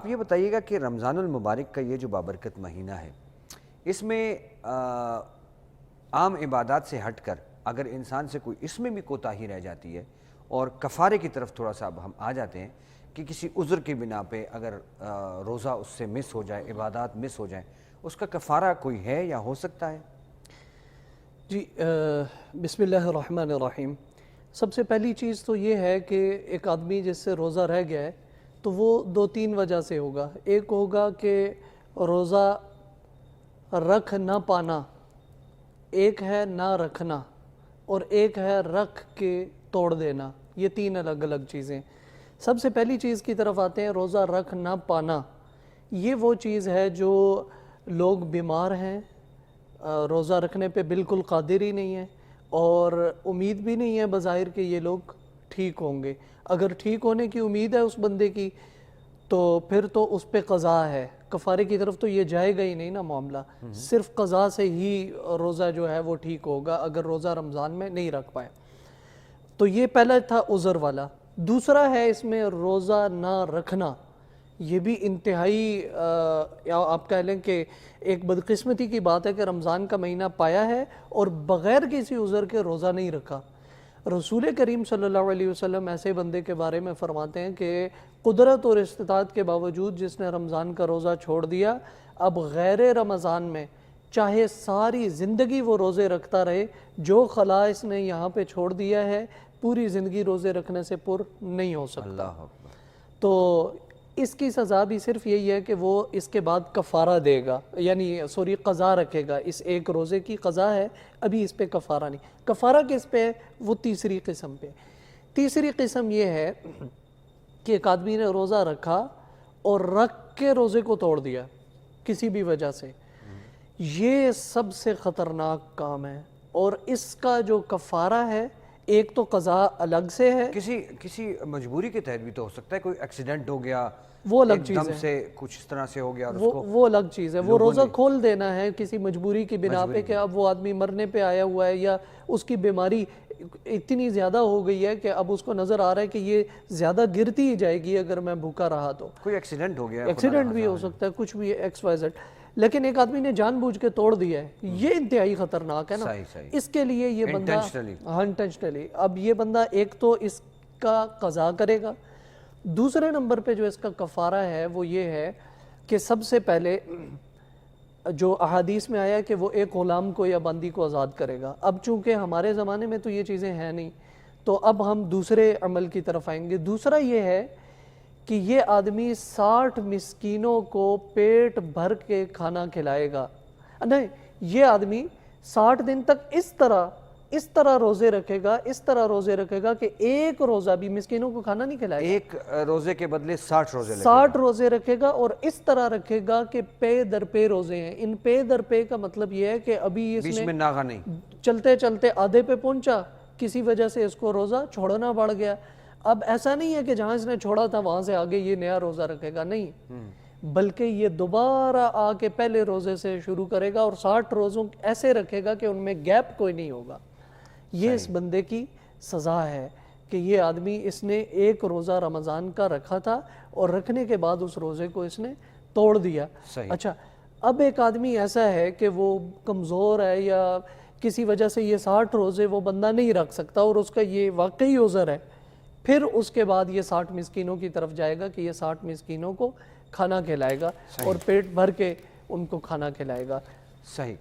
آپ یہ بتائیے گا کہ رمضان المبارک کا یہ جو بابرکت مہینہ ہے، اس میں عام عبادات سے ہٹ کر اگر انسان سے کوئی اس میں بھی کوتاہی رہ جاتی ہے اور کفارے کی طرف تھوڑا سا اب ہم آ جاتے ہیں کہ کسی عذر کی بنا پہ اگر روزہ اس سے مس ہو جائے، عبادات مس ہو جائیں، اس کا کفارہ کوئی ہے یا ہو سکتا ہے؟ جی بسم اللہ الرحمن الرحیم۔ سب سے پہلی چیز تو یہ ہے کہ ایک آدمی جس سے روزہ رہ گیا ہے تو وہ دو تین وجہ سے ہوگا۔ ایک ہوگا کہ روزہ رکھ نہ پانا، ایک ہے نہ رکھنا، اور ایک ہے رکھ کے توڑ دینا۔ یہ تین الگ الگ چیزیں۔ سب سے پہلی چیز کی طرف آتے ہیں، روزہ رکھ نہ پانا۔ یہ وہ چیز ہے جو لوگ بیمار ہیں، روزہ رکھنے پہ بالکل قادر ہی نہیں ہے، اور امید بھی نہیں ہے بظاہر کہ یہ لوگ ٹھیک ہوں گے۔ اگر ٹھیک ہونے کی امید ہے اس بندے کی تو پھر تو اس پہ قضا ہے، کفارے کی طرف تو یہ جائے گا ہی نہیں نا معاملہ۔ صرف قضا سے ہی روزہ جو ہے وہ ٹھیک ہوگا اگر روزہ رمضان میں نہیں رکھ پائے۔ تو یہ پہلا تھا عذر والا۔ دوسرا ہے اس میں روزہ نہ رکھنا۔ یہ بھی انتہائی یا آپ کہہ لیں کہ ایک بدقسمتی کی بات ہے کہ رمضان کا مہینہ پایا ہے اور بغیر کسی عذر کے روزہ نہیں رکھا۔ رسول کریم صلی اللہ علیہ وسلم ایسے بندے کے بارے میں فرماتے ہیں کہ قدرت اور استطاعت کے باوجود جس نے رمضان کا روزہ چھوڑ دیا، اب غیر رمضان میں چاہے ساری زندگی وہ روزے رکھتا رہے، جو خلا اس نے یہاں پہ چھوڑ دیا ہے پوری زندگی روزے رکھنے سے پر نہیں ہو سکتا۔ اللہ اکبر۔ تو اس کی سزا بھی صرف یہی ہے کہ وہ اس کے بعد کفارہ دے گا، یعنی قضا رکھے گا۔ اس ایک روزے کی قضا ہے، ابھی اس پہ کفارہ نہیں۔ کفارہ کس پہ ہے؟ وہ تیسری قسم پہ۔ تیسری قسم یہ ہے کہ ایک آدمی نے روزہ رکھا اور رکھ کے روزے کو توڑ دیا کسی بھی وجہ سے۔ یہ سب سے خطرناک کام ہے، اور اس کا جو کفارہ ہے ایک تو قضا الگ سے ہے۔ کسی مجبوری کے تحت بھی تو ہو سکتا ہے، کوئی ایکسیڈنٹ ہو گیا، وہ الگ چیز دم ہے، سے کچھ اس طرح سے ہو گیا اور اس کو وہ الگ چیز ہے۔ وہ روزہ کھول دینا ہے کسی مجبوری کی بنا پہ کہ اب وہ آدمی مرنے پہ آیا ہوا ہے، یا اس کی بیماری اتنی زیادہ ہو گئی ہے کہ اب اس کو نظر آ رہا ہے کہ یہ زیادہ گرتی ہی جائے گی اگر میں بھوکا رہا تو۔ کوئی ایکسیڈنٹ ہو گیا، ایکسیڈنٹ بھی ہو سکتا ہے، کچھ بھی ایکس وائی زیڈ، لیکن ایک آدمی نے جان بوجھ کے توڑ دیا ہے، یہ انتہائی خطرناک ہے نا۔ اس کے لیے یہ بندہ انٹینشنلی، اب یہ بندہ ایک تو اس کا قضا کرے گا، دوسرے نمبر پہ جو اس کا کفارہ ہے وہ یہ ہے کہ سب سے پہلے جو احادیث میں آیا ہے کہ وہ ایک غلام کو یا بندی کو آزاد کرے گا۔ اب چونکہ ہمارے زمانے میں تو یہ چیزیں ہیں نہیں، تو اب ہم دوسرے عمل کی طرف آئیں گے۔ دوسرا یہ ہے کہ یہ آدمی 60 مسکینوں کو پیٹ بھر کے کھانا کھلائے گا۔ نہیں، یہ آدمی 60 دن تک اس طرح روزے رکھے گا کہ ایک روزہ بھی مسکینوں کو کھانا نہیں کھلائے گا۔ ایک روزے کے بدلے 60 روزے 60 روزے رکھے گا، اور اس طرح رکھے گا کہ پے در پے روزے ہیں۔ ان پے در پے کا مطلب یہ ہے کہ ابھی اس بیچ میں ناغہ نہیں، چلتے چلتے آدھے پہ پہنچا، کسی وجہ سے اس کو روزہ چھوڑنا پڑ گیا۔ اب ایسا نہیں ہے کہ جہاں اس نے چھوڑا تھا وہاں سے آگے یہ نیا روزہ رکھے گا، نہیں، بلکہ یہ دوبارہ آ کے پہلے روزے سے شروع کرے گا اور 60 روزوں ایسے رکھے گا کہ ان میں گیپ کوئی نہیں ہوگا۔ یہ اس بندے کی سزا ہے کہ یہ آدمی اس نے ایک روزہ رمضان کا رکھا تھا اور رکھنے کے بعد اس روزے کو اس نے توڑ دیا۔ اچھا، اب ایک آدمی ایسا ہے کہ وہ کمزور ہے یا کسی وجہ سے یہ 60 روزے وہ بندہ نہیں رکھ سکتا اور اس کا یہ واقعی عذر ہے، پھر اس کے بعد یہ 60 مسکینوں کی طرف جائے گا کہ یہ 60 مسکینوں کو کھانا کھلائے گا اور پیٹ بھر کے ان کو کھانا کھلائے گا۔ صحیح۔